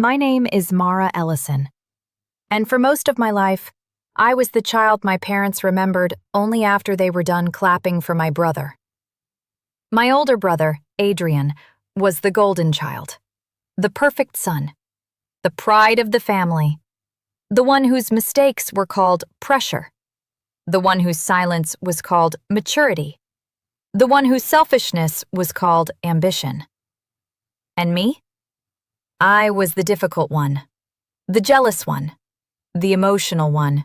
My name is Mara Ellison, and for most of my life, I was the child my parents remembered only after they were done clapping for my brother. My older brother, Adrian, was the golden child, the perfect son, the pride of the family, the one whose mistakes were called pressure, the one whose silence was called maturity, the one whose selfishness was called ambition. And me? I was the difficult one, the jealous one, the emotional one,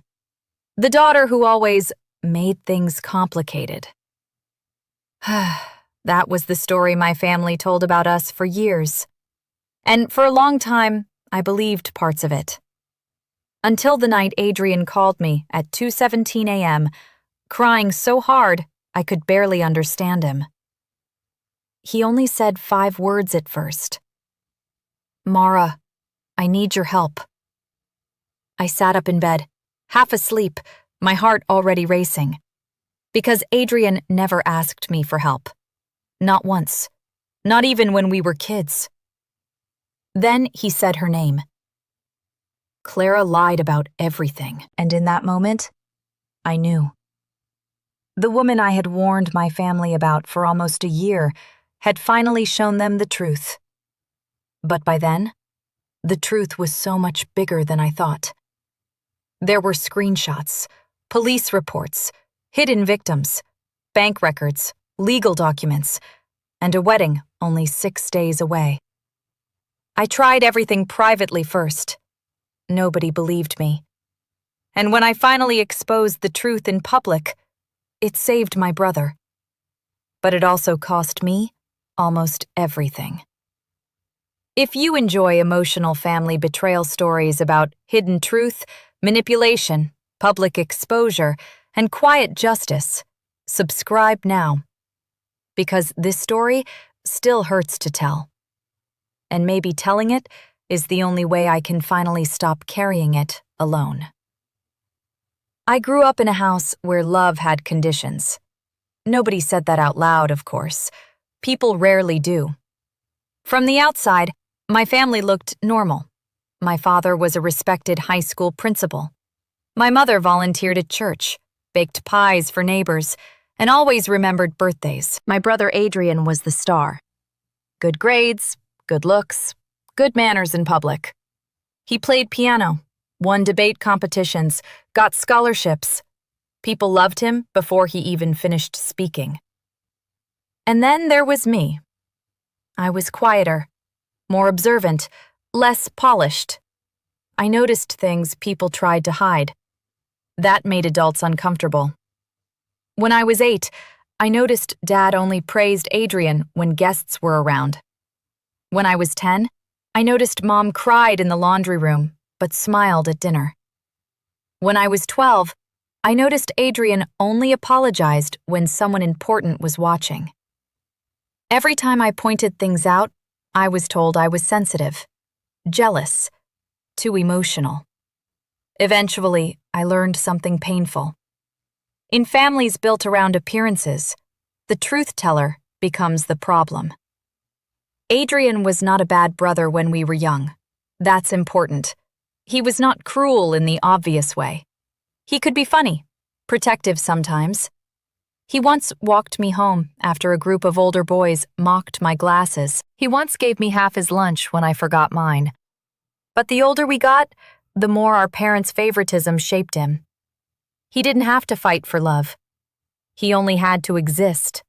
the daughter who always made things complicated. That was the story my family told about us for years. And for a long time, I believed parts of it. Until the night Adrian called me at 2:17 a.m., crying so hard I could barely understand him. He only said 5 words at first. "Mara, I need your help." I sat up in bed, half asleep, my heart already racing. Because Adrian never asked me for help. Not once. Not even when we were kids. Then he said her name. Clara lied about everything, and in that moment, I knew. The woman I had warned my family about for almost a year had finally shown them the truth. But by then, the truth was so much bigger than I thought. There were screenshots, police reports, hidden victims, bank records, legal documents, and a wedding only 6 days away. I tried everything privately first. Nobody believed me. And when I finally exposed the truth in public, it saved my brother. But it also cost me almost everything. If you enjoy emotional family betrayal stories about hidden truth, manipulation, public exposure, and quiet justice, subscribe now. Because this story still hurts to tell. And maybe telling it is the only way I can finally stop carrying it alone. I grew up in a house where love had conditions. Nobody said that out loud, of course. People rarely do. From the outside, my family looked normal. My father was a respected high school principal. My mother volunteered at church, baked pies for neighbors, and always remembered birthdays. My brother Adrian was the star. Good grades, good looks, good manners in public. He played piano, won debate competitions, got scholarships. People loved him before he even finished speaking. And then there was me. I was quieter, more observant, less polished. I noticed things people tried to hide. That made adults uncomfortable. When I was 8, I noticed Dad only praised Adrian when guests were around. When I was 10, I noticed Mom cried in the laundry room, but smiled at dinner. When I was 12, I noticed Adrian only apologized when someone important was watching. Every time I pointed things out, I was told I was sensitive, jealous, too emotional. Eventually, I learned something painful. In families built around appearances, the truth teller becomes the problem. Adrian was not a bad brother when we were young. That's important. He was not cruel in the obvious way. He could be funny, protective sometimes. He once walked me home after a group of older boys mocked my glasses. He once gave me half his lunch when I forgot mine. But the older we got, the more our parents' favoritism shaped him. He didn't have to fight for love. He only had to exist.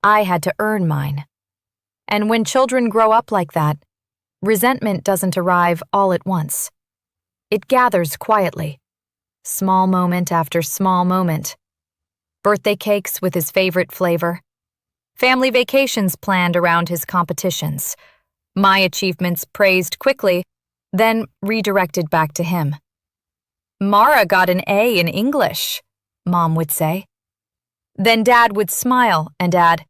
I had to earn mine. And when children grow up like that, resentment doesn't arrive all at once. It gathers quietly, small moment after small moment. Birthday cakes with his favorite flavor, family vacations planned around his competitions, my achievements praised quickly, then redirected back to him. "Mara got an A in English," Mom would say. Then Dad would smile and add,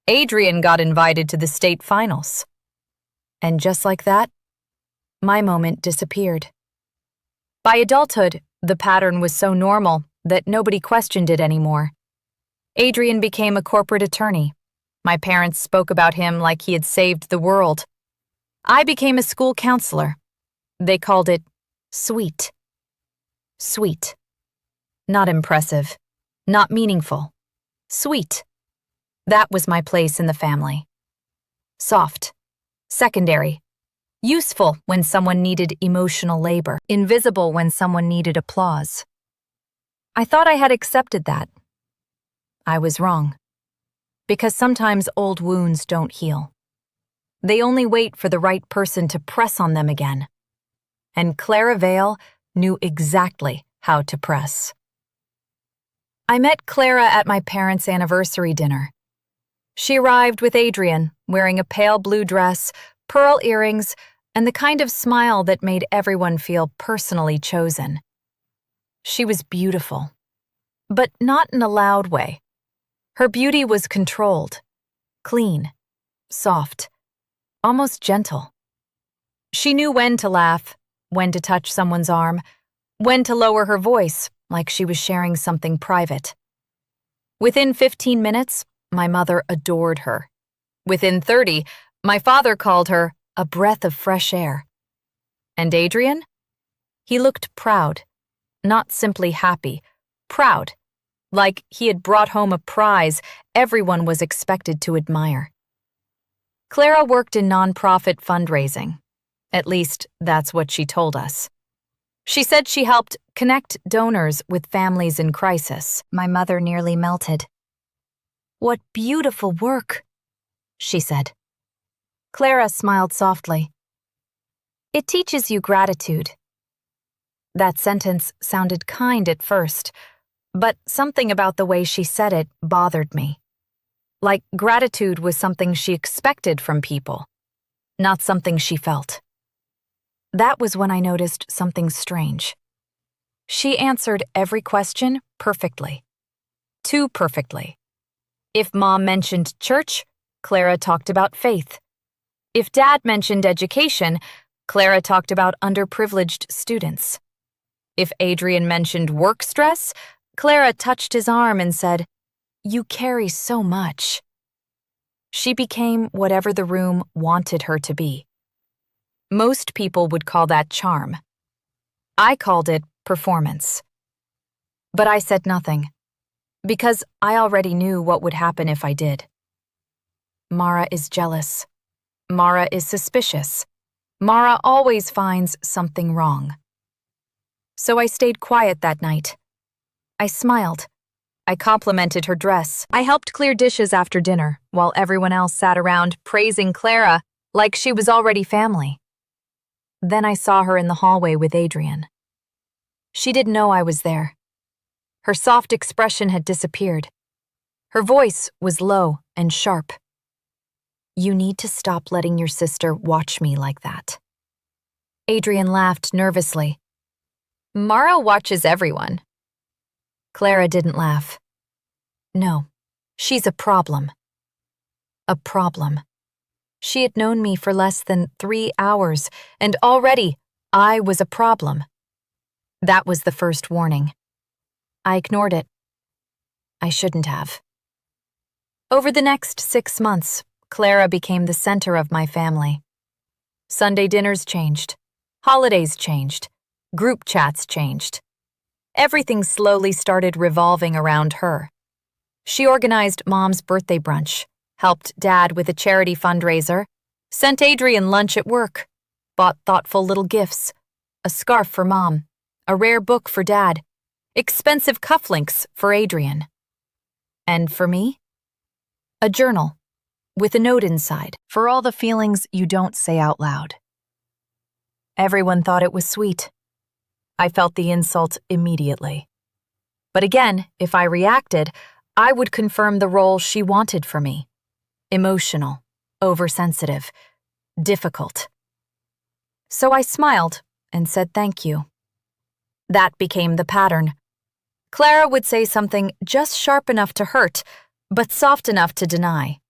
"Adrian got invited to the state finals." And just like that, my moment disappeared. By adulthood, the pattern was so normal that nobody questioned it anymore. Adrian became a corporate attorney. My parents spoke about him like he had saved the world. I became a school counselor. They called it sweet. Sweet. Not impressive. Not meaningful. Sweet. That was my place in the family. Soft. Secondary. Useful when someone needed emotional labor. Invisible when someone needed applause. I thought I had accepted that. I was wrong. Because sometimes old wounds don't heal. They only wait for the right person to press on them again. And Clara Vale knew exactly how to press. I met Clara at my parents' anniversary dinner. She arrived with Adrian, wearing a pale blue dress, pearl earrings, and the kind of smile that made everyone feel personally chosen. She was beautiful, but not in a loud way. Her beauty was controlled, clean, soft, almost gentle. She knew when to laugh, when to touch someone's arm, when to lower her voice like she was sharing something private. Within 15 minutes, my mother adored her. Within 30, my father called her a breath of fresh air. And Adrian? He looked proud, not simply happy, proud, like he had brought home a prize everyone was expected to admire. Clara worked in nonprofit fundraising. At least, that's what she told us. She said she helped connect donors with families in crisis. My mother nearly melted. "What beautiful work," she said. Clara smiled softly. "It teaches you gratitude." That sentence sounded kind at first, but something about the way she said it bothered me. Like gratitude was something she expected from people, not something she felt. That was when I noticed something strange. She answered every question perfectly. Too perfectly. If Mom mentioned church, Clara talked about faith. If Dad mentioned education, Clara talked about underprivileged students. If Adrian mentioned work stress, Clara touched his arm and said, "You carry so much." She became whatever the room wanted her to be. Most people would call that charm. I called it performance. But I said nothing, because I already knew what would happen if I did. Mara is jealous. Mara is suspicious. Mara always finds something wrong. So I stayed quiet that night. I smiled. I complimented her dress. I helped clear dishes after dinner, while everyone else sat around praising Clara like she was already family. Then I saw her in the hallway with Adrian. She didn't know I was there. Her soft expression had disappeared. Her voice was low and sharp. "You need to stop letting your sister watch me like that." Adrian laughed nervously. "Mara watches everyone." Clara didn't laugh. "No, she's a problem." A problem. She had known me for less than 3 hours, and already I was a problem. That was the first warning. I ignored it. I shouldn't have. Over the next 6 months, Clara became the center of my family. Sunday dinners changed. Holidays changed. Group chats changed. Everything slowly started revolving around her. She organized Mom's birthday brunch, helped Dad with a charity fundraiser, sent Adrian lunch at work, bought thoughtful little gifts, a scarf for Mom, a rare book for Dad, expensive cufflinks for Adrian. And for me? A journal, with a note inside, for all the feelings you don't say out loud. Everyone thought it was sweet. I felt the insult immediately. But again, if I reacted, I would confirm the role she wanted for me. Emotional, oversensitive, difficult. So I smiled and said thank you. That became the pattern. Clara would say something just sharp enough to hurt, but soft enough to deny.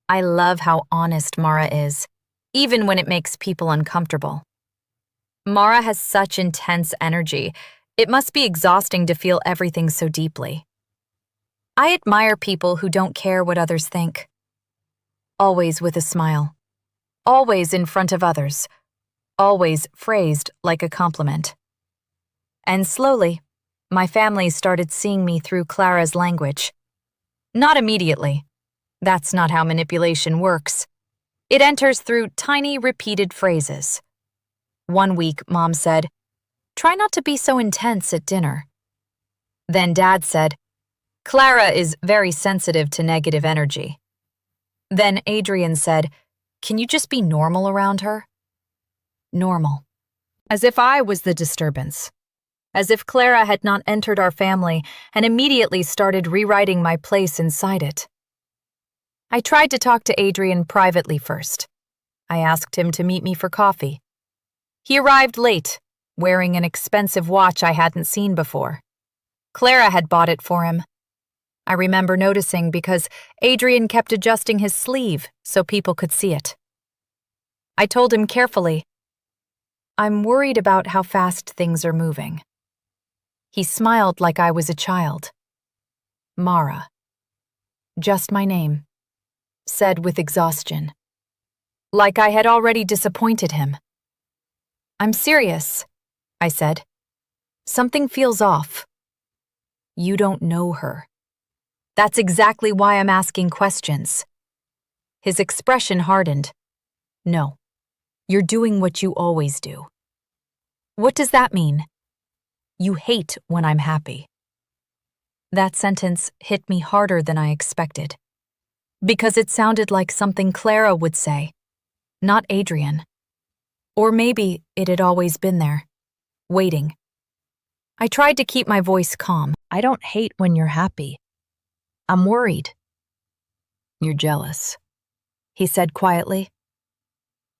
I love how honest Mara is, even when it makes people uncomfortable. Mara has such intense energy. It must be exhausting to feel everything so deeply. I admire people who don't care what others think. Always with a smile. always in front of others, always phrased like a compliment. And slowly, my family started seeing me through Clara's language. Not immediately. That's not how manipulation works. It enters through tiny, repeated phrases. One week, Mom said, "Try not to be so intense at dinner." Then Dad said, "Clara is very sensitive to negative energy." Then Adrian said, "Can you just be normal around her?" Normal. As if I was the disturbance. As if Clara had not entered our family and immediately started rewriting my place inside it. I tried to talk to Adrian privately first. I asked him to meet me for coffee. He arrived late, wearing an expensive watch I hadn't seen before. Clara had bought it for him. I remember noticing because Adrian kept adjusting his sleeve so people could see it. I told him carefully, "I'm worried about how fast things are moving." He smiled like I was a child. "Mara." Just my name, said with exhaustion. Like I had already disappointed him. "I'm serious," I said. "Something feels off." "You don't know her." "That's exactly why I'm asking questions." His expression hardened. "No, you're doing what you always do." "What does that mean?" "You hate when I'm happy." That sentence hit me harder than I expected. Because it sounded like something Clara would say, not Adrian. Or maybe it had always been there, waiting. I tried to keep my voice calm. "I don't hate when you're happy. I'm worried." "You're jealous," he said quietly.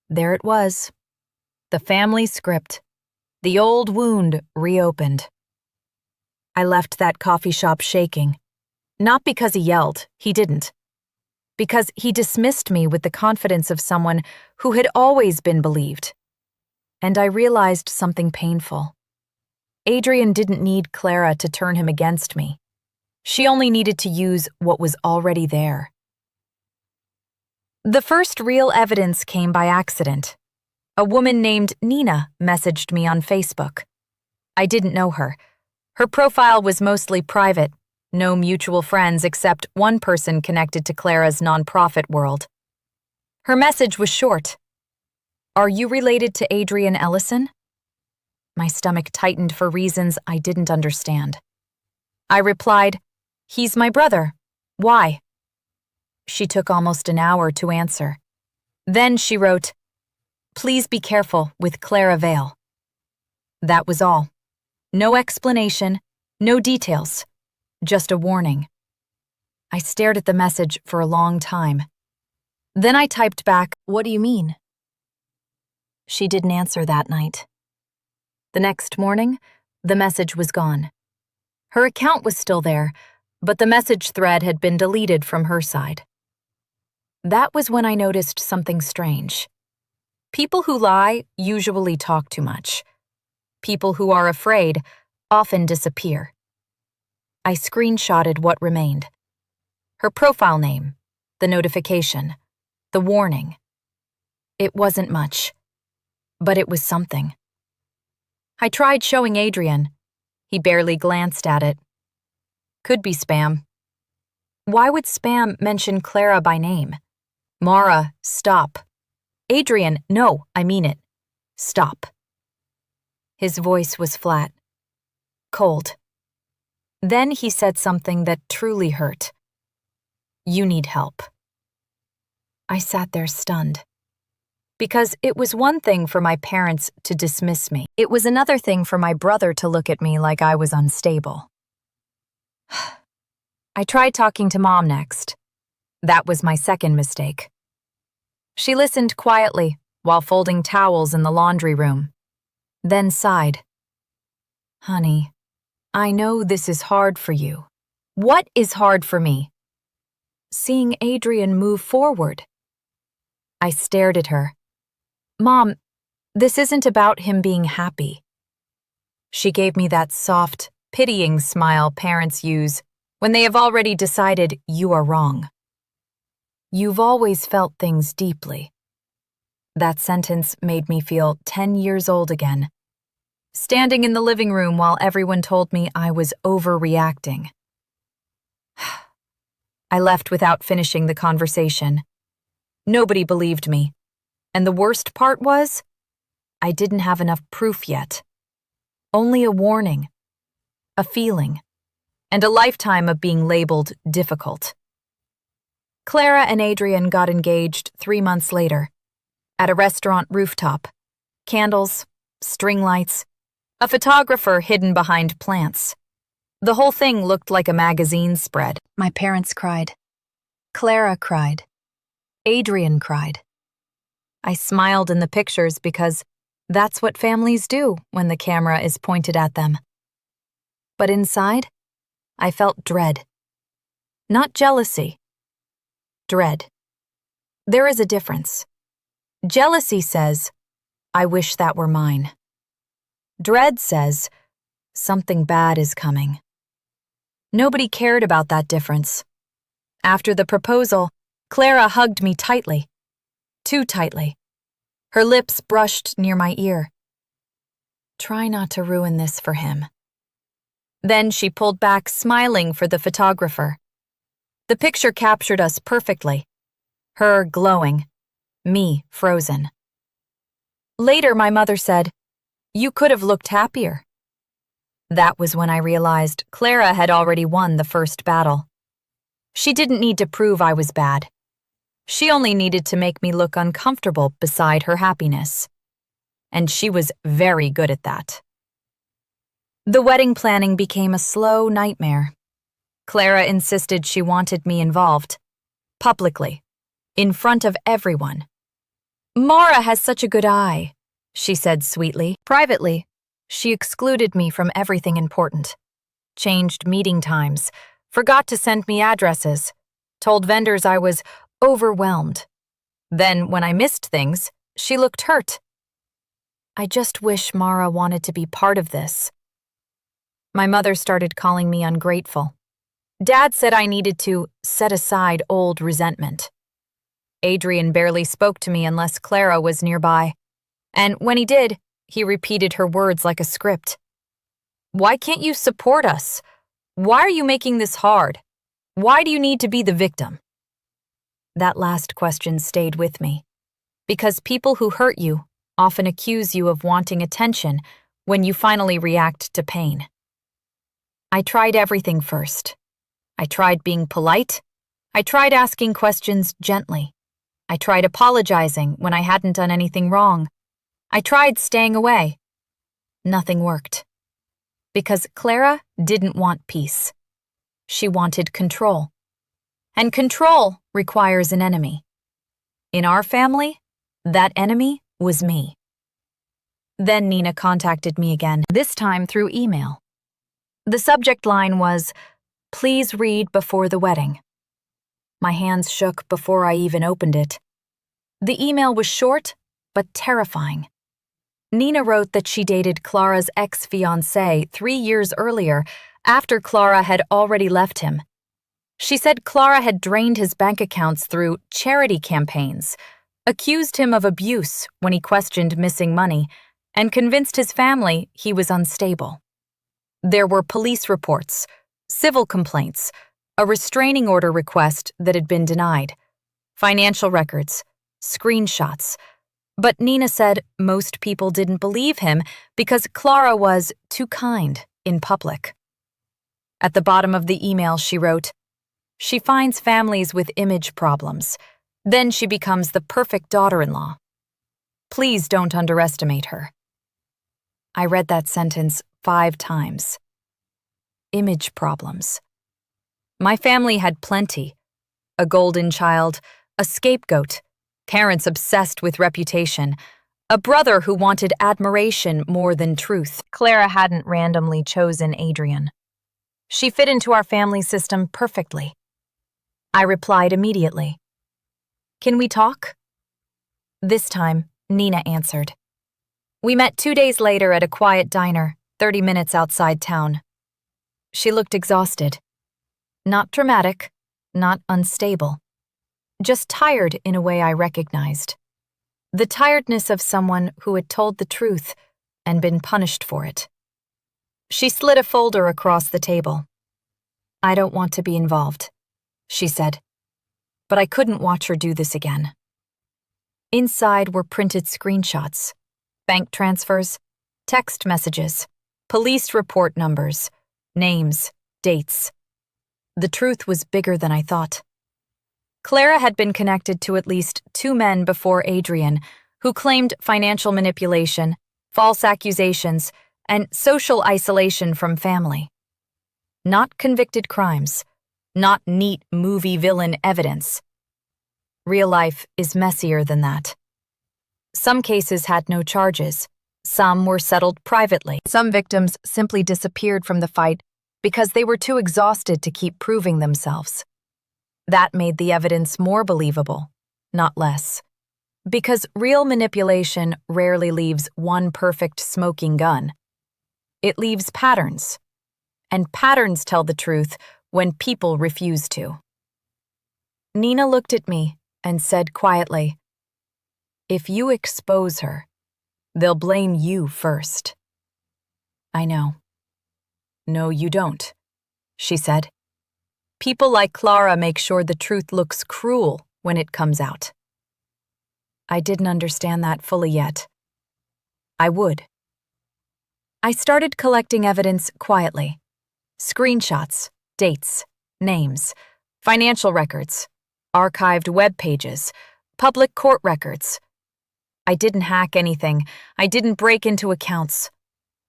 There it was. The family script. The old wound reopened. I left that coffee shop shaking. Not because he yelled, he didn't. Because he dismissed me with the confidence of someone who had always been believed. And I realized something painful. Adrian didn't need Clara to turn him against me. She only needed to use what was already there. The first real evidence came by accident. A woman named Nina messaged me on Facebook. I didn't know her. Her profile was mostly private, no mutual friends except one person connected to Clara's nonprofit world. Her message was short. "Are you related to Adrian Ellison?" My stomach tightened for reasons I didn't understand. I replied, "He's my brother. Why?" She took almost an hour to answer. Then she wrote, "Please be careful with Clara Vale." That was all. No explanation, no details, just a warning. I stared at the message for a long time. Then I typed back, "What do you mean?" She didn't answer that night. The next morning, the message was gone. Her account was still there, but the message thread had been deleted from her side. That was when I noticed something strange. People who lie usually talk too much. People who are afraid often disappear. I screenshotted what remained. Her profile name, the notification, the warning. It wasn't much, but it was something. I tried showing Adrian. He barely glanced at it. Could be spam. Why would spam mention Clara by name? "Mara, stop." "Adrian, no, I mean it. Stop." His voice was flat, cold. Then he said something that truly hurt. "You need help." I sat there stunned. Because it was one thing for my parents to dismiss me. It was another thing for my brother to look at me like I was unstable. I tried talking to Mom next. That was my second mistake. She listened quietly while folding towels in the laundry room, then sighed. "Honey, I know this is hard for you." "What is hard for me?" "Seeing Adrian move forward." I stared at her. "Mom, this isn't about him being happy." She gave me that soft, pitying smile parents use when they have already decided you are wrong. "You've always felt things deeply." That sentence made me feel 10 years old again, standing in the living room while everyone told me I was overreacting. I left without finishing the conversation. Nobody believed me, and the worst part was, I didn't have enough proof yet. Only a warning, a feeling, and a lifetime of being labeled difficult. Clara and Adrian got engaged 3 months later, at a restaurant rooftop. Candles, string lights, a photographer hidden behind plants. The whole thing looked like a magazine spread. My parents cried. Clara cried. Adrian cried. I smiled in the pictures because that's what families do when the camera is pointed at them. But inside, I felt dread. Not jealousy. Dread. There is a difference. Jealousy says, I wish that were mine. Dread says, something bad is coming. Nobody cared about that difference. After the proposal, Clara hugged me tightly. Too tightly. Her lips brushed near my ear. Try not to ruin this for him. Then she pulled back, smiling for the photographer. The picture captured us perfectly. Her glowing, me frozen. Later, my mother said, "You could have looked happier." That was when I realized Clara had already won the first battle. She didn't need to prove I was bad. She only needed to make me look uncomfortable beside her happiness. And she was very good at that. The wedding planning became a slow nightmare. Clara insisted she wanted me involved. Publicly. In front of everyone. "Mara has such a good eye," she said sweetly. Privately, she excluded me from everything important. Changed meeting times. Forgot to send me addresses. Told vendors I was overwhelmed. Then, when I missed things, she looked hurt. I just wish Mara wanted to be part of this. My mother started calling me ungrateful. Dad said I needed to set aside old resentment. Adrian barely spoke to me unless Clara was nearby. And when he did, he repeated her words like a script. "Why can't you support us? Why are you making this hard? Why do you need to be the victim?" That last question stayed with me. Because people who hurt you often accuse you of wanting attention when you finally react to pain. I tried everything first. I tried being polite. I tried asking questions gently. I tried apologizing when I hadn't done anything wrong. I tried staying away. Nothing worked. Because Clara didn't want peace. She wanted control. And control requires an enemy. In our family, that enemy was me. Then Nina contacted me again, this time through email. The subject line was, "Please read before the wedding." My hands shook before I even opened it. The email was short, but terrifying. Nina wrote that she dated Clara's ex-fiancé 3 years earlier, after Clara had already left him. She said Clara had drained his bank accounts through charity campaigns, accused him of abuse when he questioned missing money, and convinced his family he was unstable. There were police reports, civil complaints, a restraining order request that had been denied, financial records, screenshots. But Nina said most people didn't believe him because Clara was too kind in public. At the bottom of the email she wrote, "She finds families with image problems. Then she becomes the perfect daughter-in-law. Please don't underestimate her." I read that sentence 5 times. Image problems. My family had plenty. A golden child, a scapegoat, parents obsessed with reputation, a brother who wanted admiration more than truth. Clara hadn't randomly chosen Adrian. She fit into our family system perfectly. I replied immediately. "Can we talk?" This time, Nina answered. We met 2 days later at a quiet diner, 30 minutes outside town. She looked exhausted. Not dramatic, not unstable. Just tired in a way I recognized. The tiredness of someone who had told the truth and been punished for it. She slid a folder across the table. "I don't want to be involved," she said, but I couldn't watch her do this again. Inside were printed screenshots, bank transfers, text messages, police report numbers, names, dates. The truth was bigger than I thought. Clara had been connected to at least 2 men before Adrian, who claimed financial manipulation, false accusations, and social isolation from family. Not convicted crimes, not neat movie villain evidence. Real life is messier than that. Some cases had no charges. Some were settled privately. Some victims simply disappeared from the fight because they were too exhausted to keep proving themselves. That made the evidence more believable, not less. Because real manipulation rarely leaves one perfect smoking gun. It leaves patterns. And patterns tell the truth when people refuse to. Nina looked at me and said quietly, "If you expose her, they'll blame you first." "I know." "No, you don't," she said. "People like Clara make sure the truth looks cruel when it comes out." I didn't understand that fully yet. I would. I started collecting evidence quietly. Screenshots, dates, names, financial records, archived web pages, public court records. I didn't hack anything. I didn't break into accounts.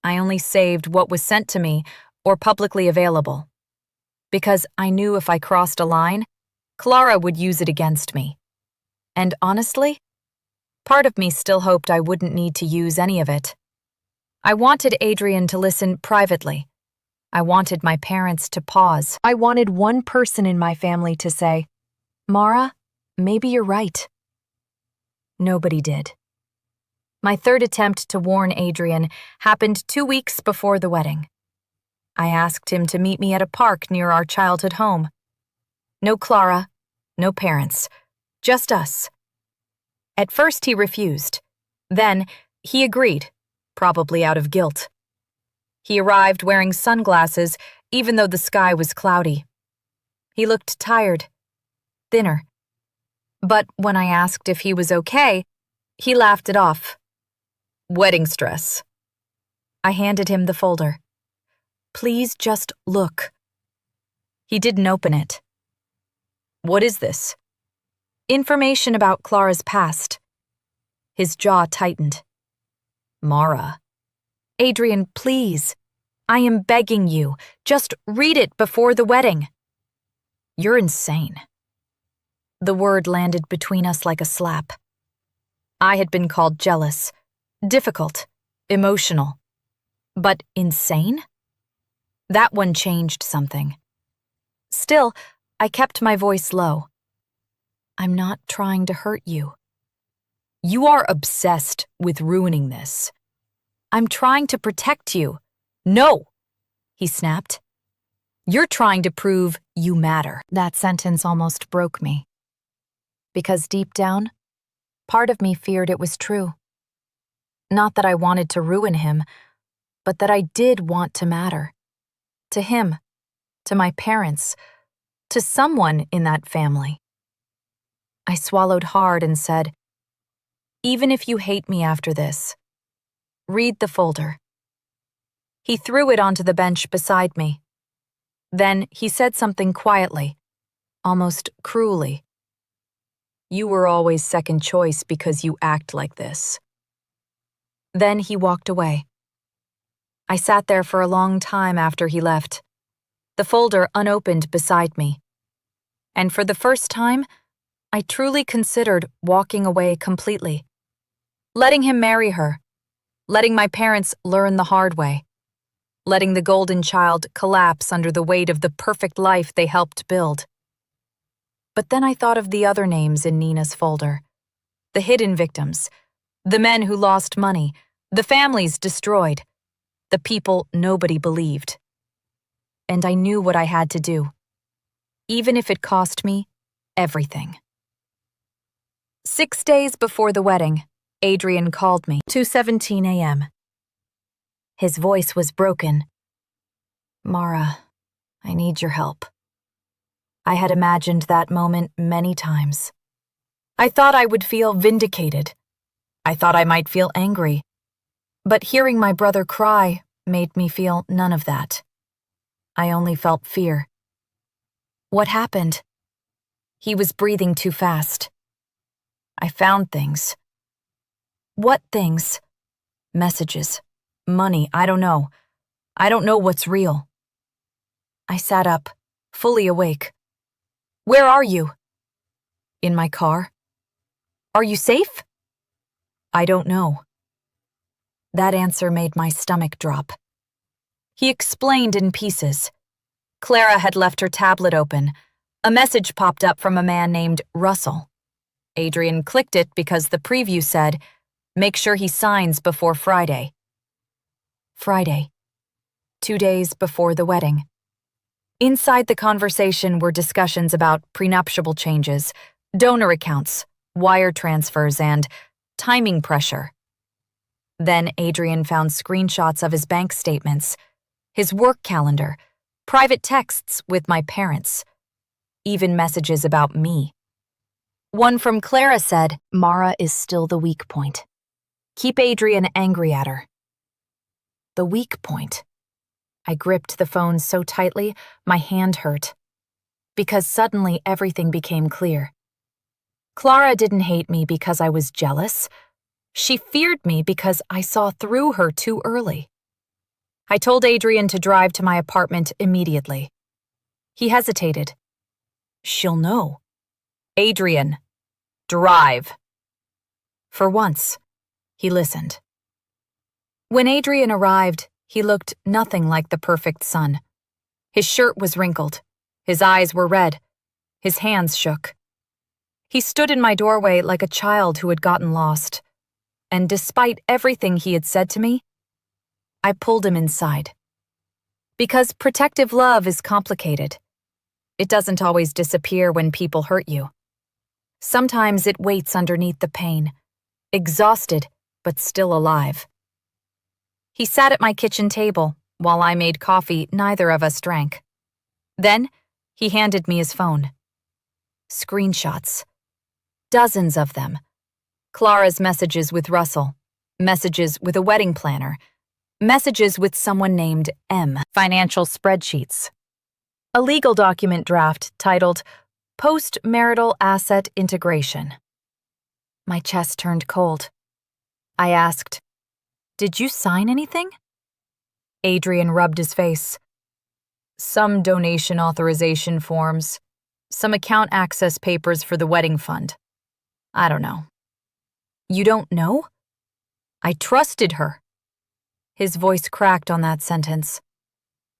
I only saved what was sent to me or publicly available. Because I knew if I crossed a line, Clara would use it against me. And honestly, part of me still hoped I wouldn't need to use any of it. I wanted Adrian to listen privately. I wanted my parents to pause. I wanted one person in my family to say, "Mara, maybe you're right." Nobody did. My third attempt to warn Adrian happened 2 weeks before the wedding. I asked him to meet me at a park near our childhood home. No Clara, no parents, just us. At first he refused. Then he agreed, probably out of guilt. He arrived wearing sunglasses even though the sky was cloudy. He looked tired, thinner. But when I asked if he was okay, he laughed it off. "Wedding stress." I handed him the folder. "Please just look." He didn't open it. "What is this?" "Information about Clara's past." His jaw tightened. "Mara." "Adrian, please. I am begging you. Just read it before the wedding." "You're insane." The word landed between us like a slap. I had been called jealous, difficult, emotional. But insane? That one changed something. Still, I kept my voice low. "I'm not trying to hurt you." "You are obsessed with ruining this." "I'm trying to protect you." "No," he snapped. "You're trying to prove you matter." That sentence almost broke me. Because deep down, part of me feared it was true. Not that I wanted to ruin him, but that I did want to matter. To him, to my parents, to someone in that family. I swallowed hard and said, "Even if you hate me after this, read the folder." He threw it onto the bench beside me. Then he said something quietly, almost cruelly. "You were always second choice because you act like this." Then he walked away. I sat there for a long time after he left, the folder unopened beside me. And for the first time, I truly considered walking away completely. Letting him marry her. Letting my parents learn the hard way. Letting the golden child collapse under the weight of the perfect life they helped build. But then I thought of the other names in Nina's folder. The hidden victims. The men who lost money. The families destroyed. The people nobody believed. And I knew what I had to do. Even if it cost me everything. 6 days before the wedding, Adrian called me. 2:17 a.m. His voice was broken. Mara, I need your help. I had imagined that moment many times. I thought I would feel vindicated. I thought I might feel angry. But hearing my brother cry made me feel none of that. I only felt fear. What happened? He was breathing too fast. I found things. What things? Messages. Money, I don't know. I don't know what's real. I sat up, fully awake. Where are you? In my car. Are you safe? I don't know. That answer made my stomach drop. He explained in pieces. Clara had left her tablet open. A message popped up from a man named Russell. Adrian clicked it because the preview said, "Make sure he signs before Friday." Friday. 2 days before the wedding. Inside the conversation were discussions about prenuptial changes, donor accounts, wire transfers, and timing pressure. Then Adrian found screenshots of his bank statements, his work calendar, private texts with my parents, even messages about me. One from Clara said, "Mara is still the weak point. Keep Adrian angry at her." The weak point. I gripped the phone so tightly, my hand hurt. Because suddenly everything became clear. Clara didn't hate me because I was jealous. She feared me because I saw through her too early. I told Adrian to drive to my apartment immediately. He hesitated. She'll know. Adrian, drive. For once, he listened. When Adrian arrived, he looked nothing like the perfect son. His shirt was wrinkled. His eyes were red. His hands shook. He stood in my doorway like a child who had gotten lost. And despite everything he had said to me, I pulled him inside. Because protective love is complicated. It doesn't always disappear when people hurt you. Sometimes it waits underneath the pain, exhausted but still alive. He sat at my kitchen table while I made coffee neither of us drank. Then he handed me his phone. Screenshots. Dozens of them. Clara's messages with Russell, messages with a wedding planner, messages with someone named M. Financial spreadsheets. A legal document draft titled Post-Marital Asset Integration. My chest turned cold. I asked, "Did you sign anything?" Adrian rubbed his face. Some donation authorization forms, some account access papers for the wedding fund. I don't know. You don't know? I trusted her. His voice cracked on that sentence.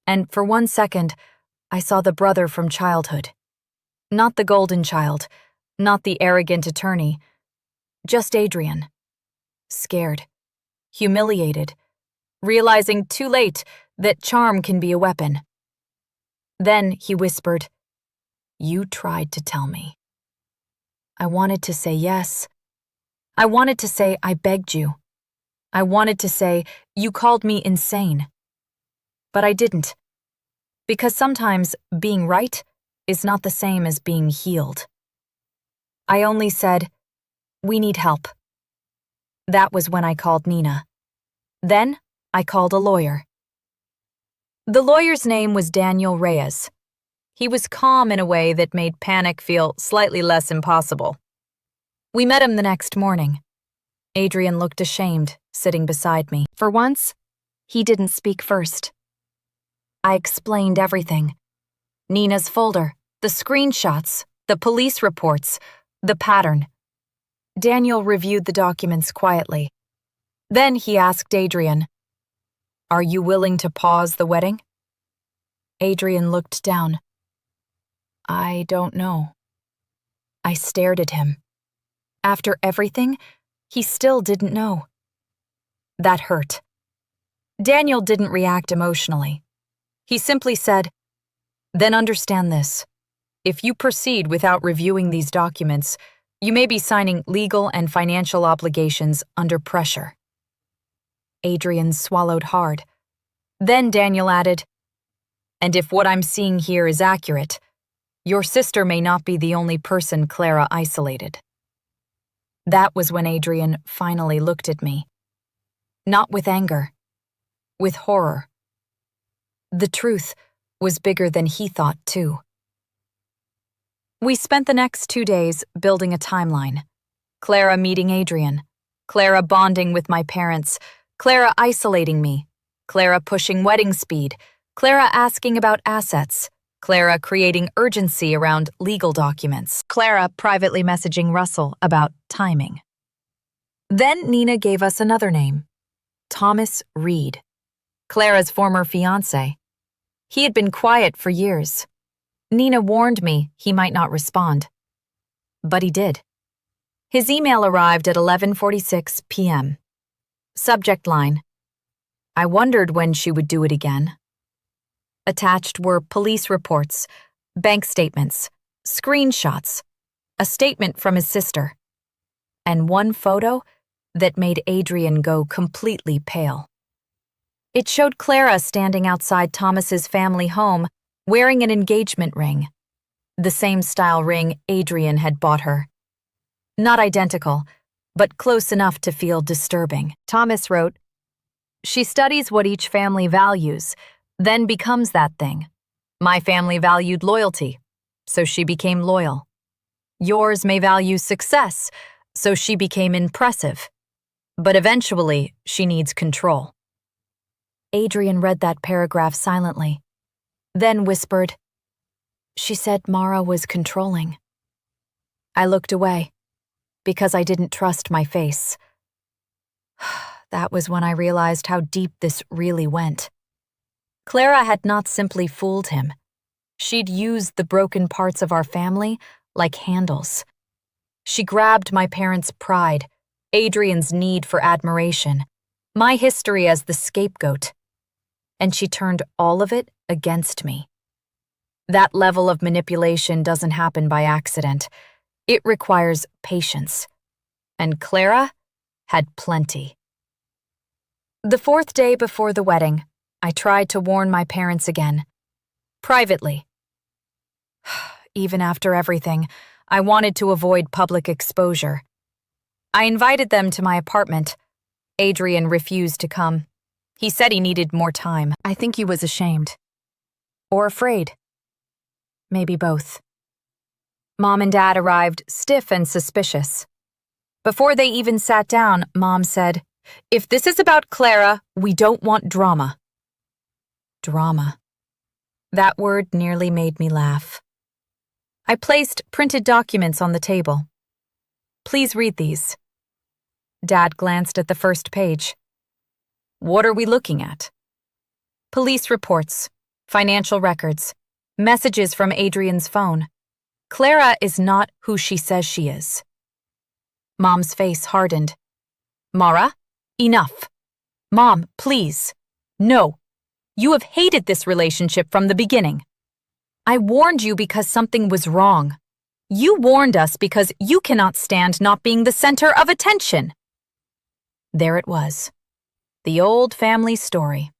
And for 1 second, I saw the brother from childhood. Not the golden child, not the arrogant attorney, just Adrian. Scared, humiliated, realizing too late that charm can be a weapon. Then he whispered, "You tried to tell me." I wanted to say yes. I wanted to say I begged you. I wanted to say you called me insane. But I didn't. Because sometimes being right is not the same as being healed. I only said, "We need help." That was when I called Nina. Then I called a lawyer. The lawyer's name was Daniel Reyes. He was calm in a way that made panic feel slightly less impossible. We met him the next morning. Adrian looked ashamed, sitting beside me. For once, he didn't speak first. I explained everything. Nina's folder, the screenshots, the police reports, the pattern. Daniel reviewed the documents quietly. Then he asked Adrian, "Are you willing to pause the wedding?" Adrian looked down. I don't know. I stared at him. After everything, he still didn't know. That hurt. Daniel didn't react emotionally. He simply said, "Then understand this. If you proceed without reviewing these documents, You may be signing legal and financial obligations under pressure." Adrian swallowed hard. Then Daniel added, "And if what I'm seeing here is accurate, your sister may not be the only person Clara isolated." That was when Adrian finally looked at me. Not with anger, with horror. The truth was bigger than he thought, too. We spent the next 2 days building a timeline. Clara meeting Adrian, Clara bonding with my parents, Clara isolating me, Clara pushing wedding speed, Clara asking about assets, Clara creating urgency around legal documents, Clara privately messaging Russell about timing. Then Nina gave us another name, Thomas Reed, Clara's former fiancé. He had been quiet for years. Nina warned me he might not respond. But he did. His email arrived at 11:46 p.m. Subject line: "I wondered when she would do it again." Attached were police reports, bank statements, screenshots, a statement from his sister, and one photo that made Adrian go completely pale. It showed Clara standing outside Thomas's family home wearing an engagement ring, the same style ring Adrian had bought her. Not identical, but close enough to feel disturbing. Thomas wrote, "She studies what each family values, then becomes that thing. My family valued loyalty, so she became loyal. Yours may value success, so she became impressive. But eventually, she needs control." Adrian read that paragraph silently, then whispered, "She said Mara was controlling." I looked away, because I didn't trust my face. That was when I realized how deep this really went. Clara had not simply fooled him. She'd used the broken parts of our family like handles. She grabbed my parents' pride, Adrian's need for admiration, my history as the scapegoat, and she turned all of it against me. That level of manipulation doesn't happen by accident. It requires patience. And Clara had plenty. The 4th day before the wedding, I tried to warn my parents again. Privately. Even after everything, I wanted to avoid public exposure. I invited them to my apartment. Adrian refused to come. He said he needed more time. I think he was ashamed. Or afraid. Maybe both. Mom and Dad arrived stiff and suspicious. Before they even sat down, Mom said, "If this is about Clara, we don't want drama." Drama. That word nearly made me laugh. I placed printed documents on the table. "Please read these." Dad glanced at the first page. "What are we looking at?" "Police reports, financial records, messages from Adrian's phone. Clara is not who she says she is." Mom's face hardened. "Mara, enough. Mom, please. No. You have hated this relationship from the beginning. I warned you because something was wrong. You warned us because you cannot stand not being the center of attention." There it was. The old family story.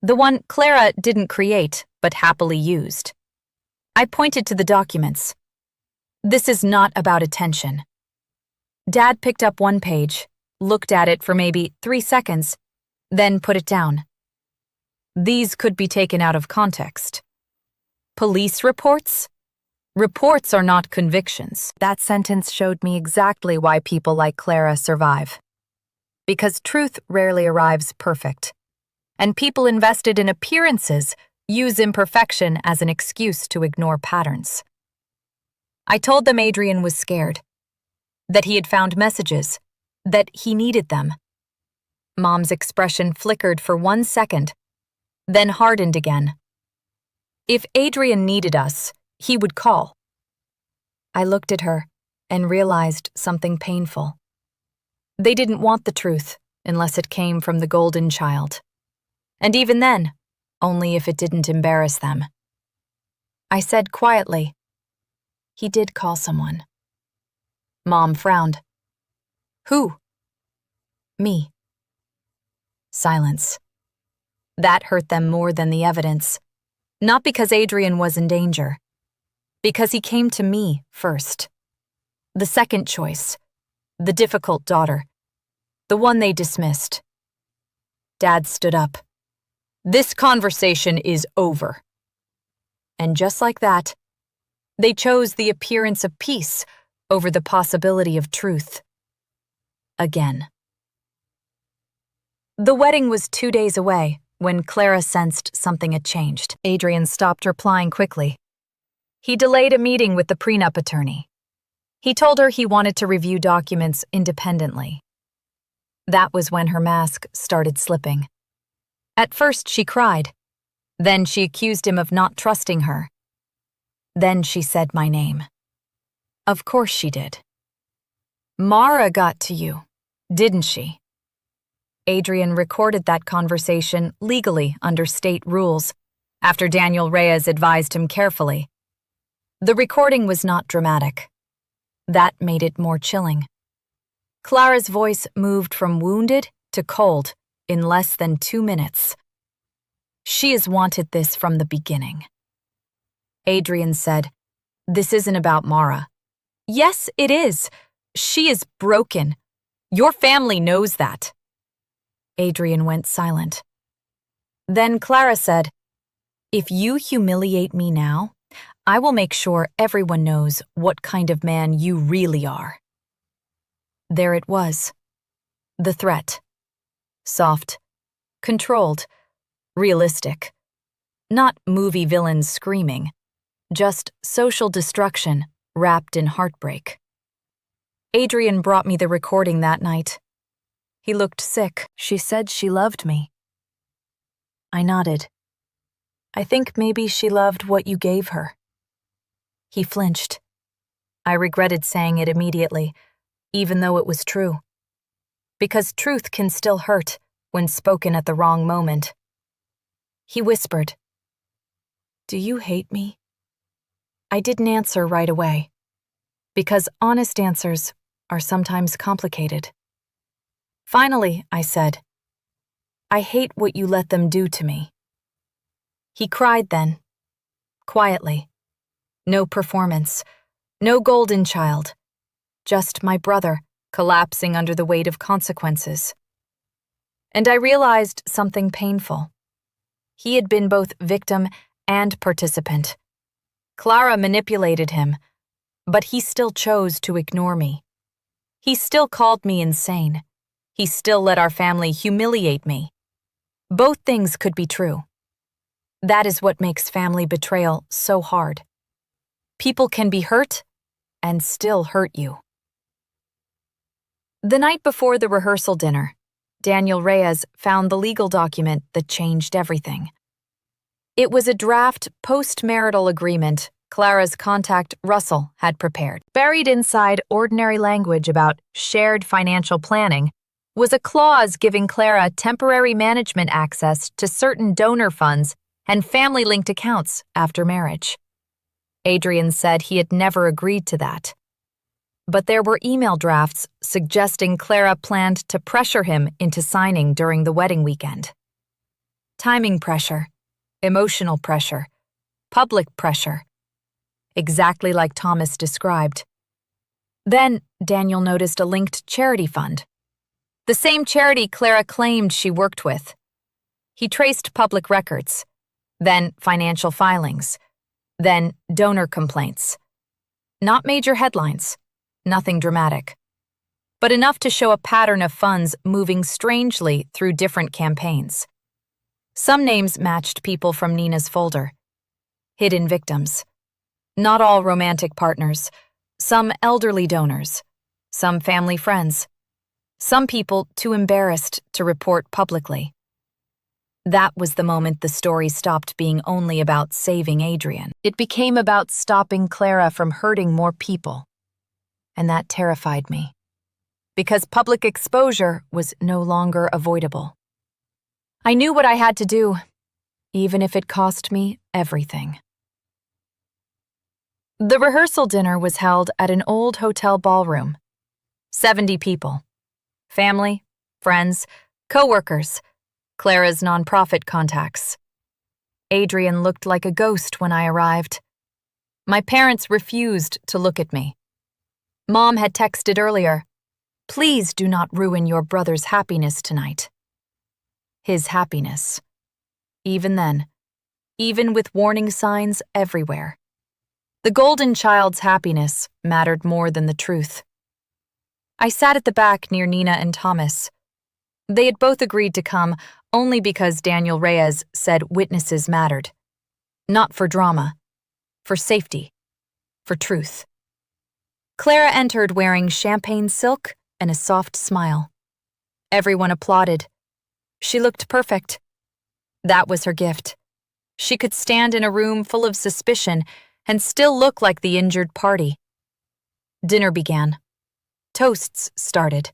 The one Clara didn't create, but happily used. I pointed to the documents. This is not about attention. Dad picked up one page, looked at it for maybe 3 seconds, then put it down. These could be taken out of context. Police reports? Reports are not convictions. That sentence showed me exactly why people like Clara survive. Because truth rarely arrives perfect, and people invested in appearances use imperfection as an excuse to ignore patterns. I told them Adrian was scared, that he had found messages, that he needed them. Mom's expression flickered for 1 second, then hardened again. If Adrian needed us, he would call. I looked at her and realized something painful. They didn't want the truth unless it came from the golden child. And even then, only if it didn't embarrass them. I said quietly, "He did call someone." Mom frowned. Who? Me. Silence. That hurt them more than the evidence. Not because Adrian was in danger. Because he came to me first. The second choice. The difficult daughter. The one they dismissed. Dad stood up. This conversation is over. And just like that, they chose the appearance of peace over the possibility of truth. Again. The wedding was 2 days away when Clara sensed something had changed. Adrian stopped replying quickly. He delayed a meeting with the prenup attorney. He told her he wanted to review documents independently. That was when her mask started slipping. At first, she cried. Then she accused him of not trusting her. Then she said my name. Of course she did. Mara got to you, didn't she? Adrian recorded that conversation legally under state rules, after Daniel Reyes advised him carefully. The recording was not dramatic. That made it more chilling. Clara's voice moved from wounded to cold in less than 2 minutes. She has wanted this from the beginning. Adrian said, This isn't about Mara. Yes, it is. She is broken. Your family knows that. Adrian went silent. Then Clara said, If you humiliate me now, I will make sure everyone knows what kind of man you really are. There it was. The threat. Soft, controlled, realistic. Not movie villains screaming, just social destruction wrapped in heartbreak. Adrian brought me the recording that night. He looked sick. She said she loved me. I nodded. I think maybe she loved what you gave her. He flinched. I regretted saying it immediately, even though it was true. Because truth can still hurt when spoken at the wrong moment. He whispered, Do you hate me? I didn't answer right away, because honest answers are sometimes complicated. Finally, I said, I hate what you let them do to me. He cried then, quietly. No performance, no golden child, just my brother collapsing under the weight of consequences. And I realized something painful. He had been both victim and participant. Clara manipulated him, but he still chose to ignore me. He still called me insane. He still let our family humiliate me. Both things could be true. That is what makes family betrayal so hard. People can be hurt and still hurt you. The night before the rehearsal dinner, Daniel Reyes found the legal document that changed everything. It was a draft post-marital agreement Clara's contact Russell had prepared. Buried inside ordinary language about shared financial planning was a clause giving Clara temporary management access to certain donor funds and family-linked accounts after marriage. Adrian said he had never agreed to that. But there were email drafts suggesting Clara planned to pressure him into signing during the wedding weekend. Timing pressure, emotional pressure, public pressure. Exactly like Thomas described. Then Daniel noticed a linked charity fund. The same charity Clara claimed she worked with. He traced public records, then financial filings, then donor complaints. Not major headlines, nothing dramatic, but enough to show a pattern of funds moving strangely through different campaigns. Some names matched people from Nina's folder. Hidden victims. Not all romantic partners. Some elderly donors. Some family friends. Some people too embarrassed to report publicly. That was the moment the story stopped being only about saving Adrian. It became about stopping Clara from hurting more people. And that terrified me. Because public exposure was no longer avoidable. I knew what I had to do, even if it cost me everything. The rehearsal dinner was held at an old hotel ballroom. 70 people. Family, friends, co-workers, Clara's nonprofit contacts. Adrian looked like a ghost when I arrived. My parents refused to look at me. Mom had texted earlier, "Please do not ruin your brother's happiness tonight." His happiness. Even then, even with warning signs everywhere. The golden child's happiness mattered more than the truth. I sat at the back near Nina and Thomas. They had both agreed to come only because Daniel Reyes said witnesses mattered. Not for drama, for safety, for truth. Clara entered wearing champagne silk and a soft smile. Everyone applauded. She looked perfect. That was her gift. She could stand in a room full of suspicion and still look like the injured party. Dinner began. Toasts started.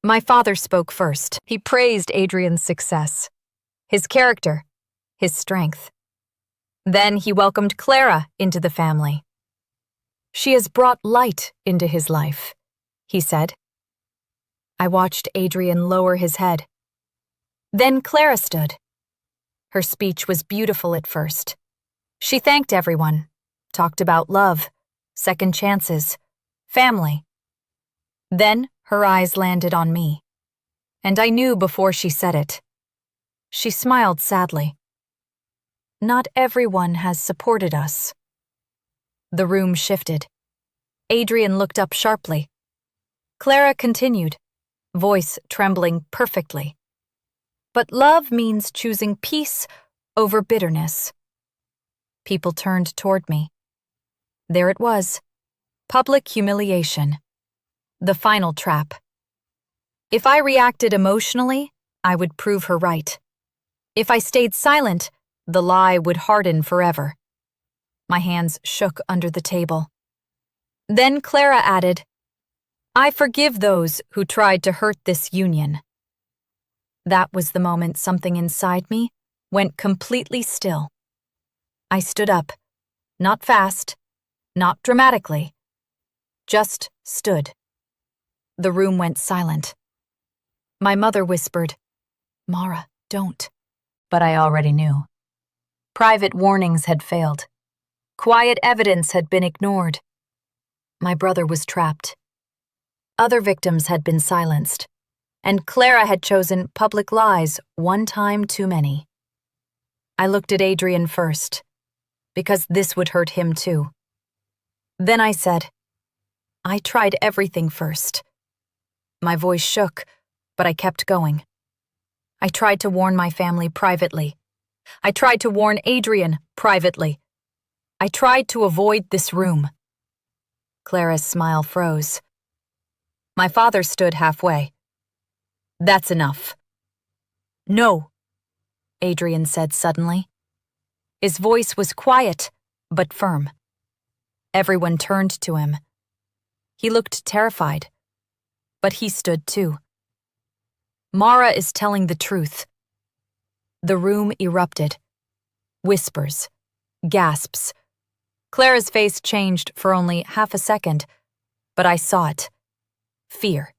My father spoke first. He praised Adrian's success, his character, his strength. Then he welcomed Clara into the family. "She has brought light into his life," he said. I watched Adrian lower his head. Then Clara stood. Her speech was beautiful at first. She thanked everyone, talked about love, second chances, family. Then her eyes landed on me, and I knew before she said it. She smiled sadly. "Not everyone has supported us." The room shifted. Adrian looked up sharply. Clara continued, voice trembling perfectly. "But love means choosing peace over bitterness." People turned toward me. There it was, public humiliation. The final trap. If I reacted emotionally, I would prove her right. If I stayed silent, the lie would harden forever. My hands shook under the table. Then Clara added, "I forgive those who tried to hurt this union." That was the moment something inside me went completely still. I stood up, not fast, not dramatically, just stood. The room went silent. My mother whispered, "Mara, don't." But I already knew. Private warnings had failed. Quiet evidence had been ignored. My brother was trapped. Other victims had been silenced, and Clara had chosen public lies one time too many. I looked at Adrian first, because this would hurt him too. Then I said, "I tried everything first." My voice shook, but I kept going. I tried to warn my family privately. I tried to warn Adrian privately. I tried to avoid this room. Clara's smile froze. My father stood halfway. "That's enough." "No," Adrian said suddenly. His voice was quiet, but firm. Everyone turned to him. He looked terrified, but he stood too. "Mara is telling the truth." The room erupted. Whispers, gasps. Clara's face changed for only half a second, but I saw it. Fear.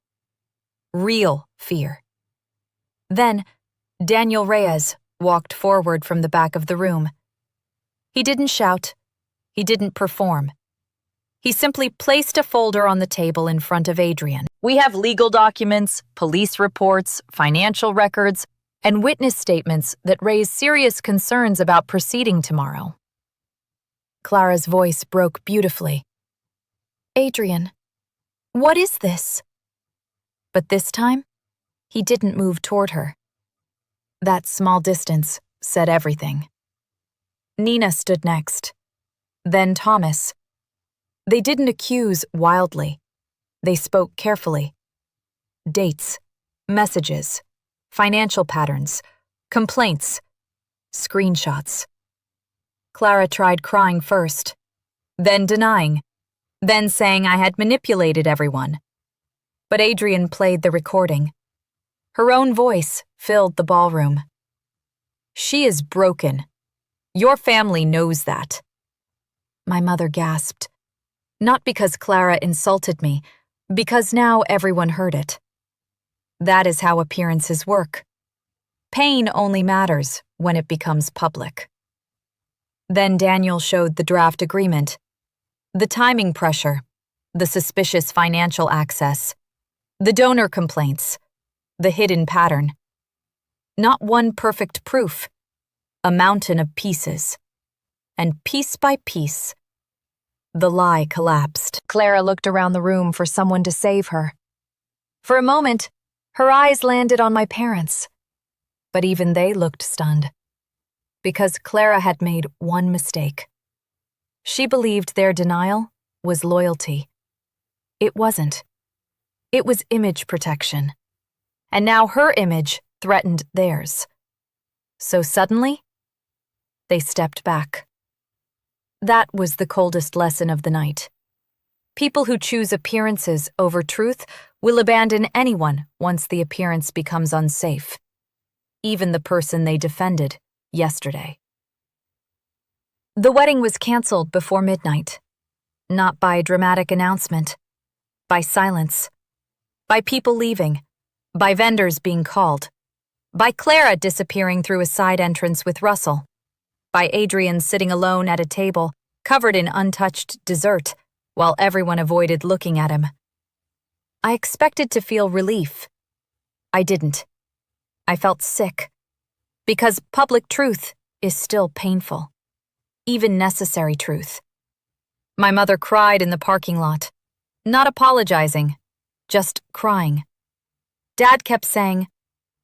Real fear. Then, Daniel Reyes walked forward from the back of the room. He didn't shout. He didn't perform. He simply placed a folder on the table in front of Adrian. "We have legal documents, police reports, financial records, and witness statements that raise serious concerns about proceeding tomorrow." Clara's voice broke beautifully. "Adrian, what is this?" But this time, he didn't move toward her. That small distance said everything. Nina stood next. Then Thomas. They didn't accuse wildly. They spoke carefully. Dates, messages, financial patterns, complaints, screenshots. Clara tried crying first, then denying, then saying I had manipulated everyone. But Adrian played the recording. Her own voice filled the ballroom. "She is broken. Your family knows that." My mother gasped. Not because Clara insulted me, because now everyone heard it. That is how appearances work. Pain only matters when it becomes public. Then Daniel showed the draft agreement. The timing pressure, the suspicious financial access, the donor complaints, the hidden pattern. Not one perfect proof, a mountain of pieces. And piece by piece, the lie collapsed. Clara looked around the room for someone to save her. For a moment, her eyes landed on my parents. But even they looked stunned. Because Clara had made one mistake. She believed their denial was loyalty. It wasn't. It was image protection. And now her image threatened theirs. So suddenly, they stepped back. That was the coldest lesson of the night. People who choose appearances over truth will abandon anyone once the appearance becomes unsafe. Even the person they defended yesterday. The wedding was canceled before midnight. Not by dramatic announcement. By silence. By people leaving. By vendors being called. By Clara disappearing through a side entrance with Russell. By Adrian sitting alone at a table, covered in untouched dessert, while everyone avoided looking at him. I expected to feel relief. I didn't. I felt sick. Because public truth is still painful. Even necessary truth. My mother cried in the parking lot. Not apologizing, just crying. Dad kept saying,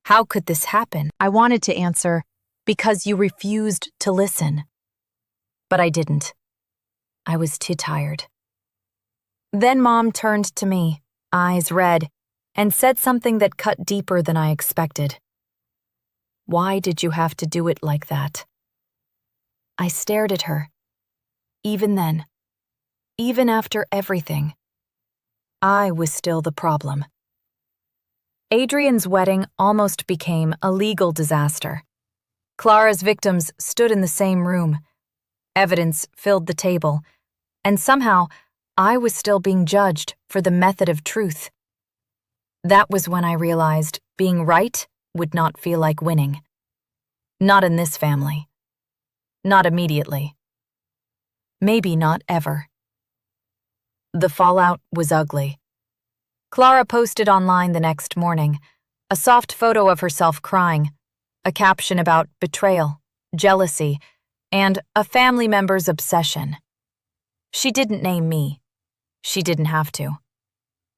"How could this happen?" I wanted to answer, "Because you refused to listen." But I didn't. I was too tired. Then Mom turned to me, eyes red, and said something that cut deeper than I expected. Why did you have to do it like that? I stared at her. Even then, even after everything, I was still the problem. Adrian's wedding almost became a legal disaster. Clara's victims stood in the same room. Evidence filled the table, and somehow I was still being judged for the method of truth. That was when I realized being right would not feel like winning. Not in this family. Not immediately. Maybe not ever. The fallout was ugly. Clara posted online the next morning, a soft photo of herself crying, a caption about betrayal, jealousy, and a family member's obsession. She didn't name me. She didn't have to.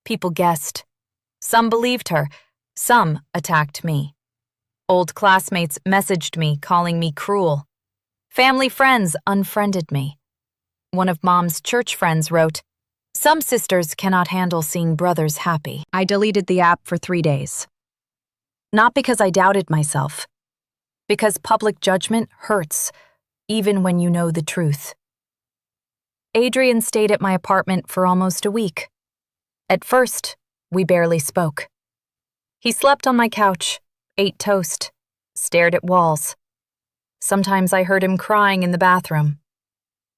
People guessed. Some believed her. Some attacked me. Old classmates messaged me, calling me cruel. Family friends unfriended me. One of Mom's church friends wrote, "Some sisters cannot handle seeing brothers happy." I deleted the app for 3 days. Not because I doubted myself. Because public judgment hurts, even when you know the truth. Adrian stayed at my apartment for almost a week. At first, we barely spoke. He slept on my couch, ate toast, stared at walls. Sometimes I heard him crying in the bathroom.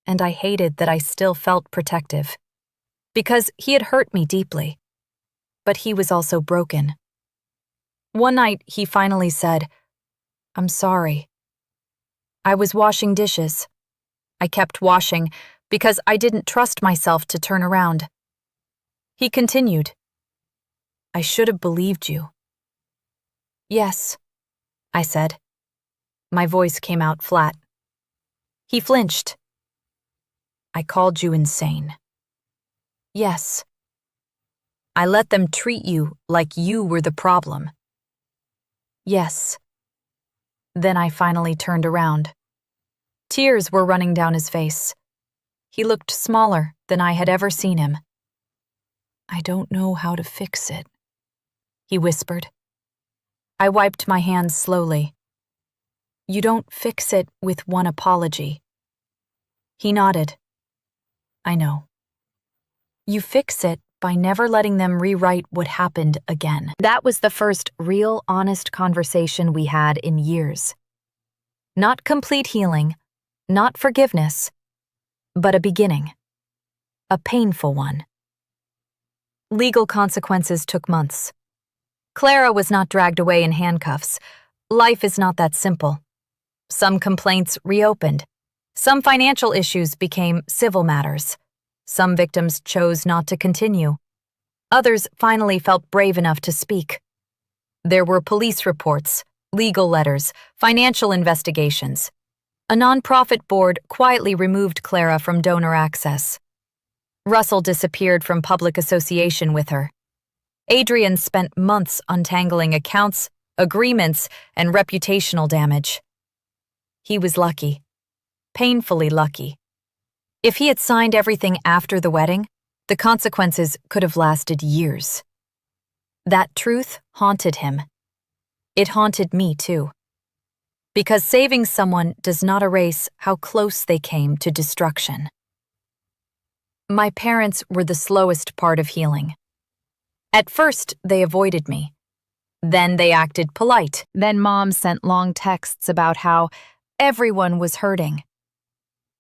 And I hated that I still felt protective. Because he had hurt me deeply. But he was also broken. One night, he finally said, "I'm sorry." I was washing dishes. I kept washing because I didn't trust myself to turn around. He continued, "I should have believed you." "Yes," I said. My voice came out flat. He flinched. "I called you insane." "Yes." "I let them treat you like you were the problem." "Yes." Then I finally turned around. Tears were running down his face. He looked smaller than I had ever seen him. "I don't know how to fix it," he whispered. I wiped my hands slowly. "You don't fix it with one apology." He nodded. "I know. You fix it by never letting them rewrite what happened again." That was the first real, honest conversation we had in years. Not complete healing, not forgiveness, but a beginning. A painful one. Legal consequences took months. Clara was not dragged away in handcuffs. Life is not that simple. Some complaints reopened. Some financial issues became civil matters. Some victims chose not to continue. Others finally felt brave enough to speak. There were police reports, legal letters, financial investigations. A nonprofit board quietly removed Clara from donor access. Russell disappeared from public association with her. Adrian spent months untangling accounts, agreements, and reputational damage. He was lucky. Painfully lucky. If he had signed everything after the wedding, the consequences could have lasted years. That truth haunted him. It haunted me too. Because saving someone does not erase how close they came to destruction. My parents were the slowest part of healing. At first, they avoided me. Then they acted polite. Then Mom sent long texts about how everyone was hurting.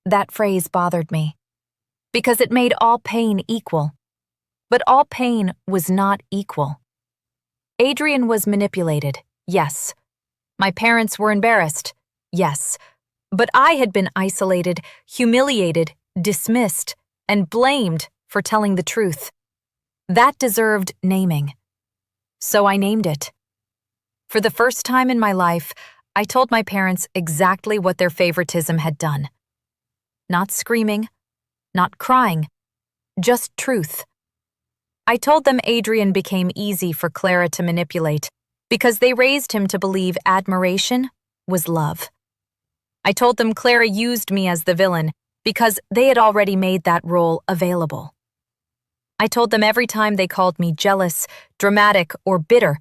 That phrase bothered me, because it made all pain equal. But all pain was not equal. Adrian was manipulated, yes. My parents were embarrassed, yes. But I had been isolated, humiliated, dismissed, and blamed for telling the truth. That deserved naming. So I named it. For the first time in my life, I told my parents exactly what their favoritism had done. Not screaming, not crying, just truth. I told them Adrian became easy for Clara to manipulate because they raised him to believe admiration was love. I told them Clara used me as the villain because they had already made that role available. I told them every time they called me jealous, dramatic, or bitter,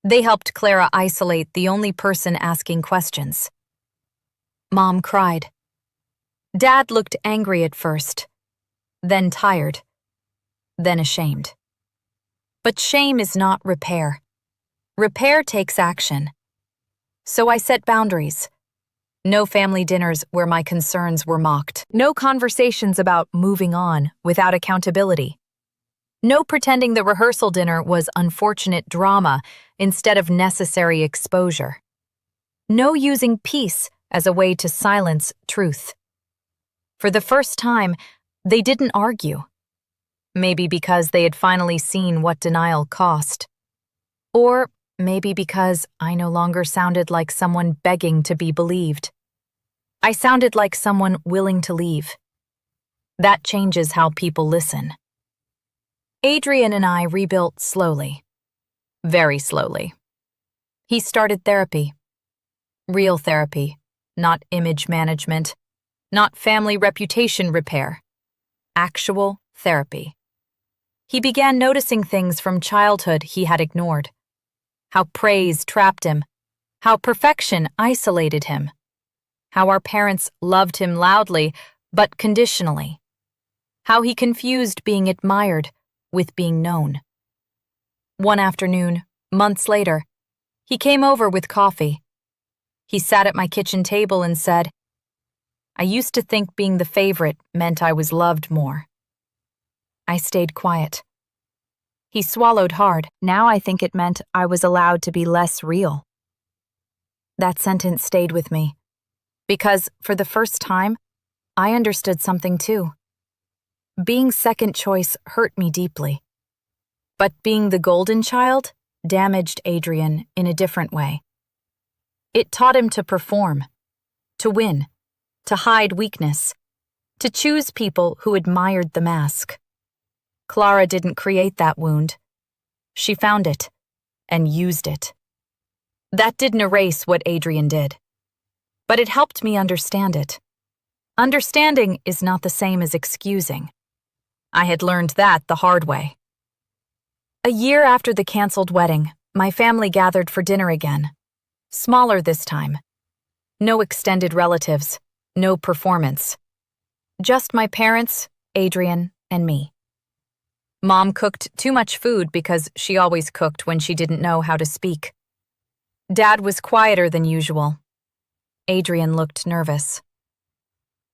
they helped Clara isolate the only person asking questions. Mom cried. Dad looked angry at first, then tired, then ashamed. But shame is not repair. Repair takes action. So I set boundaries. No family dinners where my concerns were mocked. No conversations about moving on without accountability. No pretending the rehearsal dinner was unfortunate drama instead of necessary exposure. No using peace as a way to silence truth. For the first time, they didn't argue. Maybe because they had finally seen what denial cost. Or maybe because I no longer sounded like someone begging to be believed. I sounded like someone willing to leave. That changes how people listen. Adrian and I rebuilt slowly. Very slowly. He started therapy. Real therapy, not image management, not family reputation repair. Actual therapy. He began noticing things from childhood he had ignored. How praise trapped him. How perfection isolated him. How our parents loved him loudly, but conditionally. How he confused being admired with being known. One afternoon, months later, he came over with coffee. He sat at my kitchen table and said, I used to think being the favorite meant I was loved more. I stayed quiet. He swallowed hard. Now I think it meant I was allowed to be less real. That sentence stayed with me, because for the first time, I understood something too. Being second choice hurt me deeply. But being the golden child damaged Adrian in a different way. It taught him to perform, to win, to hide weakness, to choose people who admired the mask. Clara didn't create that wound. She found it and used it. That didn't erase what Adrian did, but it helped me understand it. Understanding is not the same as excusing. I had learned that the hard way. A year after the canceled wedding, my family gathered for dinner again. Smaller this time. No extended relatives, no performance. Just my parents, Adrian, and me. Mom cooked too much food because she always cooked when she didn't know how to speak. Dad was quieter than usual. Adrian looked nervous.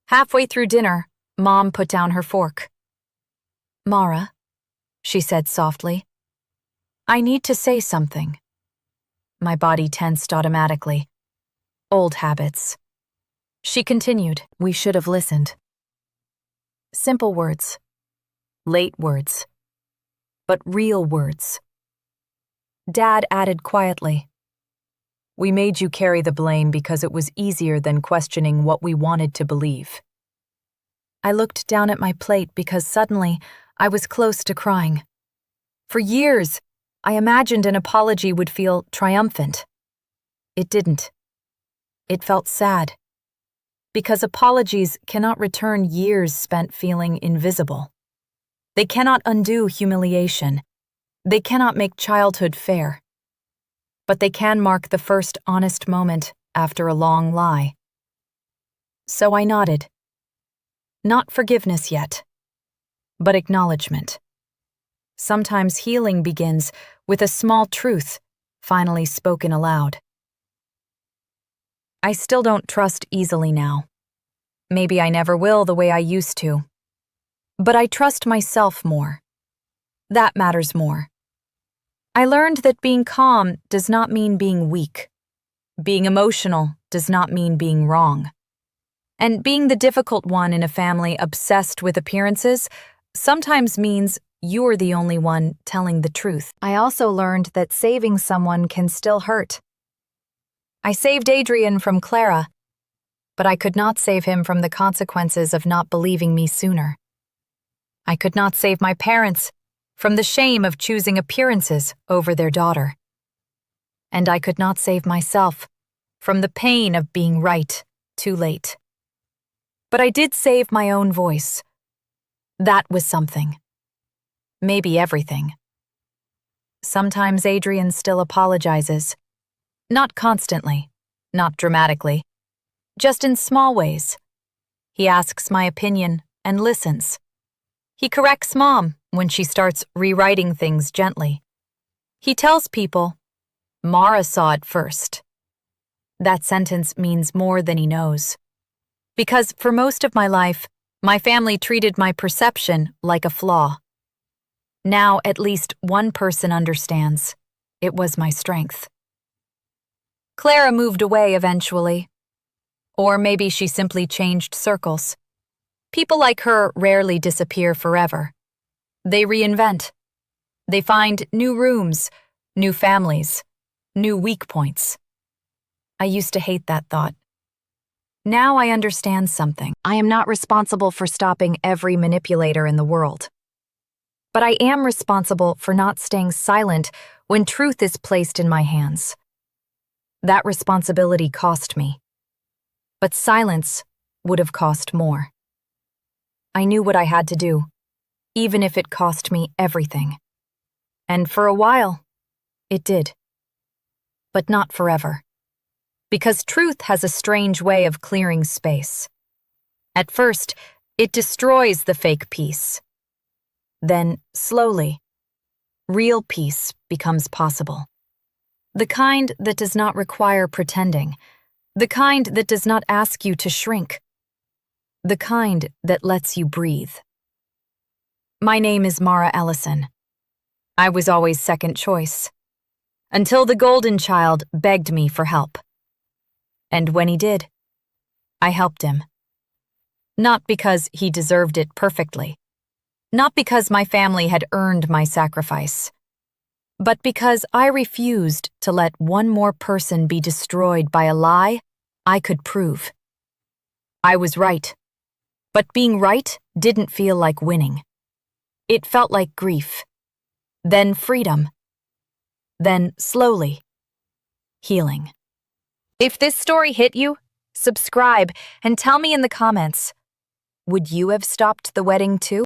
Halfway through dinner, Mom put down her fork. "Mara," she said softly, "I need to say something." My body tensed automatically. Old habits. She continued, "We should have listened." Simple words. Late words. But real words. Dad added quietly, "We made you carry the blame because it was easier than questioning what we wanted to believe." I looked down at my plate because suddenly I was close to crying. For years, I imagined an apology would feel triumphant. It didn't. It felt sad. Because apologies cannot return years spent feeling invisible. They cannot undo humiliation. They cannot make childhood fair. But they can mark the first honest moment after a long lie. So I nodded. Not forgiveness yet, but acknowledgement. Sometimes healing begins with a small truth finally spoken aloud. I still don't trust easily now. Maybe I never will the way I used to. But I trust myself more. That matters more. I learned that being calm does not mean being weak. Being emotional does not mean being wrong. And being the difficult one in a family obsessed with appearances sometimes means you're the only one telling the truth. I also learned that saving someone can still hurt. I saved Adrian from Clara, but I could not save him from the consequences of not believing me sooner. I could not save my parents from the shame of choosing appearances over their daughter. And I could not save myself from the pain of being right too late. But I did save my own voice. That was something. Maybe everything. Sometimes Adrian still apologizes. Not constantly, not dramatically. Just in small ways. He asks my opinion and listens. He corrects Mom when she starts rewriting things gently. He tells people, "Mara saw it first." That sentence means more than he knows. Because for most of my life, my family treated my perception like a flaw. Now at least one person understands. It was my strength. Clara moved away eventually. Or maybe she simply changed circles. People like her rarely disappear forever. They reinvent. They find new rooms, new families, new weak points. I used to hate that thought. Now I understand something. I am not responsible for stopping every manipulator in the world. But I am responsible for not staying silent when truth is placed in my hands. That responsibility cost me. But silence would have cost more. I knew what I had to do, even if it cost me everything. And for a while, it did. But not forever. Because truth has a strange way of clearing space. At first, it destroys the fake peace. Then, slowly, real peace becomes possible. The kind that does not require pretending. The kind that does not ask you to shrink. The kind that lets you breathe. My name is Mara Ellison. I was always second choice. Until the golden child begged me for help. And when he did, I helped him. Not because he deserved it perfectly. Not because my family had earned my sacrifice. But because I refused to let one more person be destroyed by a lie I could prove. I was right. But being right didn't feel like winning. It felt like grief. Then freedom. Then, slowly, healing. If this story hit you, subscribe and tell me in the comments. Would you have stopped the wedding too?